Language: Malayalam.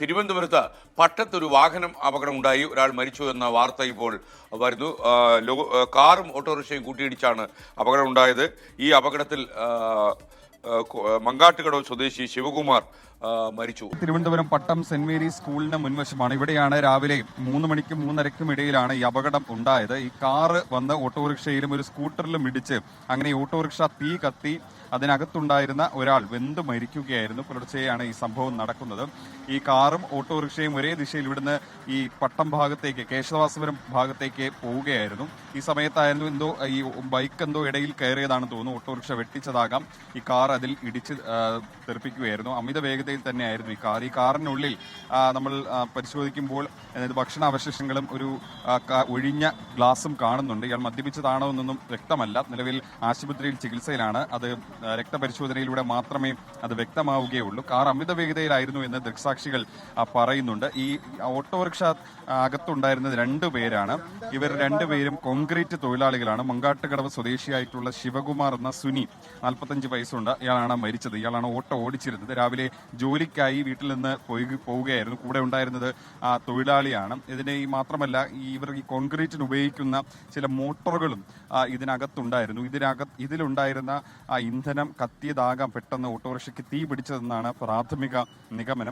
തിരുവനന്തപുരത്ത് പട്ടത്തൊരു വാഹനം അപകടമുണ്ടായി, ഒരാൾ മരിച്ചു എന്ന വാർത്ത ഇപ്പോൾ വരുന്നു. കാറും ഓട്ടോറിക്ഷയും കൂട്ടിയിടിച്ചാണ് അപകടമുണ്ടായത്. ഈ അപകടത്തിൽ മങ്കാട്ടുകടവ് സ്വദേശി ശിവകുമാർ മരിച്ചു. തിരുവനന്തപുരം പട്ടം സെന്റ് മേരീസ് സ്കൂളിന് മുൻവശമാണ്. ഇവിടെയാണ് രാവിലെ 3 മണിക്കും 3:30ക്കും ഇടയിലാണ് ഈ അപകടം ഉണ്ടായത്. ഈ കാറ് വന്ന് ഓട്ടോറിക്ഷയിലും ഒരു സ്കൂട്ടറിലും ഇടിച്ച് അങ്ങനെ ഓട്ടോറിക്ഷ തീ കത്തി അതിനകത്തുണ്ടായിരുന്ന ഒരാൾ വെന്ത് മരിക്കുകയായിരുന്നു. പുലർച്ചെയാണ് ഈ സംഭവം നടക്കുന്നത്. ഈ കാറും ഓട്ടോറിക്ഷയും ഒരേ ദിശയിൽ ഇവിടുന്ന് ഈ പട്ടം ഭാഗത്തേക്ക്, കേശവാസപുരം ഭാഗത്തേക്ക് പോവുകയായിരുന്നു. ഈ സമയത്തായിരുന്നു ഈ ബൈക്ക് ഇടയിൽ കയറിയതാണെന്ന് തോന്നുന്നു. ഓട്ടോറിക്ഷ വെട്ടിച്ചതാകാം. ഈ കാർ അതിൽ ഇടിച്ച് തെറിപ്പിക്കുകയായിരുന്നു. അമിത വേഗതയിൽ തന്നെയായിരുന്നു ഈ കാർ. ഈ കാറിനുള്ളിൽ നമ്മൾ പരിശോധിക്കുമ്പോൾ ഭക്ഷണാവശിഷ്ടങ്ങളും ഒരു ഒഴിഞ്ഞ ഗ്ലാസും കാണുന്നുണ്ട്. ഇയാൾ മദ്യപിച്ചതാണോ എന്നൊന്നും വ്യക്തമല്ല. നിലവിൽ ആശുപത്രിയിൽ ചികിത്സയിലാണ്. അത് രക്തപരിശോധനയിലൂടെ മാത്രമേ അത് വ്യക്തമാവുകയുള്ളൂ. കാർ അമിത വേഗതയിലായിരുന്നു എന്ന് ദൃക്സാക്ഷികൾ പറയുന്നുണ്ട്. ഈ ഓട്ടോറിക്ഷ അകത്തുണ്ടായിരുന്നത് 2 പേരാണ്. ഇവർ 2 പേരും കോൺക്രീറ്റ് തൊഴിലാളികളാണ്. മങ്കാട്ടുകടവ് സ്വദേശിയായിട്ടുള്ള ശിവകുമാർ എന്ന സുനി, 45 വയസ്സുണ്ട്. ഇയാളാണ് മരിച്ചത്. ഇയാളാണ് ഓട്ടോ ഓടിച്ചിരുന്നത്. രാവിലെ ജോലിക്കായി വീട്ടിൽ നിന്ന് പോവുകയായിരുന്നു. കൂടെ ഉണ്ടായിരുന്നത് തൊഴിലാളിയാണ്. ഇതിന് മാത്രമല്ല, ഇവർ ഈ കോൺക്രീറ്റിന് ഉപയോഗിക്കുന്ന ചില മോട്ടോറുകളും ഇതിനകത്തുണ്ടായിരുന്നു. ഇതിലുണ്ടായിരുന്ന ഇന്ധനം കത്തിയതാകാം പെട്ടെന്ന് ഓട്ടോറിക്ഷയ്ക്ക് തീ പിടിച്ചതെന്നാണ് പ്രാഥമിക നിഗമനം.